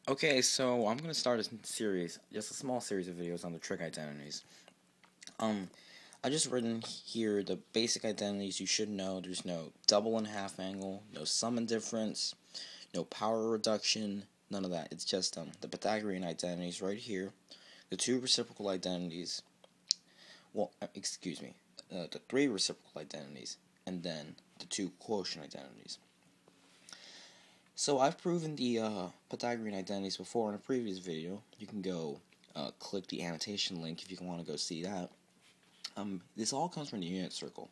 Okay, so I'm gonna start a series, just a small series of videos on the trig identities. I just written here the basic identities you should know. There's no double and half angle, no sum and difference, no power reduction, none of that. It's just the Pythagorean identities right here, the two reciprocal identities. Well, the three reciprocal identities, and then the two quotient identities. So I've proven the Pythagorean identities before in a previous video. You can go click the annotation link if you want to go see that. This all comes from the unit circle.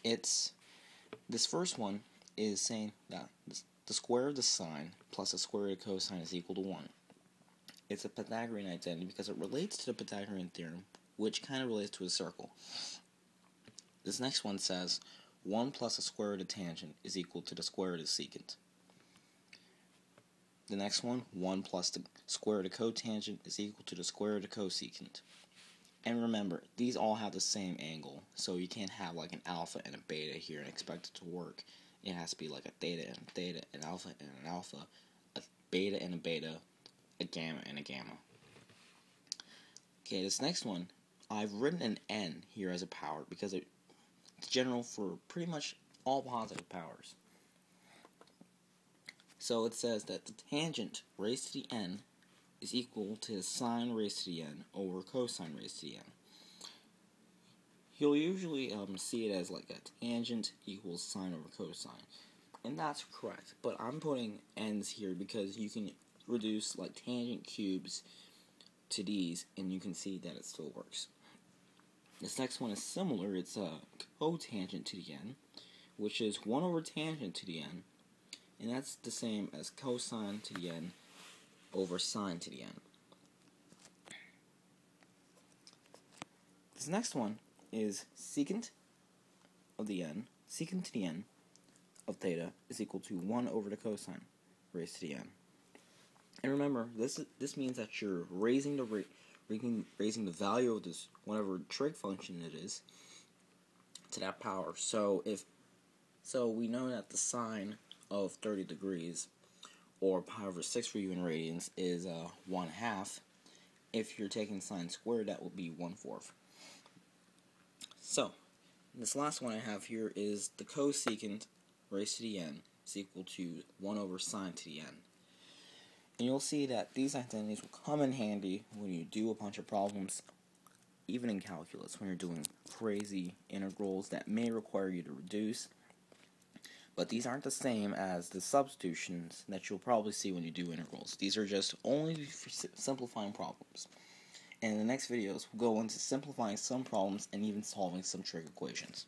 This first one is saying that the square of the sine plus the square of the cosine is equal to 1. It's a Pythagorean identity because it relates to the Pythagorean theorem, which kind of relates to a circle. This next one says 1 plus the square root of tangent is equal to the square root of secant. The next one, 1 plus the square root of cotangent is equal to the square root of cosecant. And remember, these all have the same angle, so you can't have like an alpha and a beta here and expect it to work. It has to be like a theta and a theta, an alpha and an alpha, a beta and a beta, a gamma and a gamma. Okay, this next one, I've written an n here as a power because it's general for pretty much all positive powers. So it says that the tangent raised to the n is equal to sine raised to the n over cosine raised to the n. You'll usually see it as like a tangent equals sine over cosine. And that's correct, but I'm putting n's here because you can reduce like tangent cubes to these and you can see that it still works. This next one is similar. It's a cotangent to the n, which is 1 over tangent to the n, and that's the same as cosine to the n over sine to the n. This next one is secant of the n, secant to the n of theta is equal to 1 over the cosine raised to the n. And remember, this means that you're raising the value of this whatever trig function it is to that power. So we know that the sine of 30 degrees, or pi over 6 for you in radians, is 1/2. If you're taking sine squared, that would be 1/4. So, this last one I have here is the cosecant raised to the n is equal to 1 over sine to the n. And you'll see that these identities will come in handy when you do a bunch of problems, even in calculus, when you're doing crazy integrals that may require you to reduce. But these aren't the same as the substitutions that you'll probably see when you do integrals. These are just only for simplifying problems. And in the next videos, we'll go into simplifying some problems and even solving some trig equations.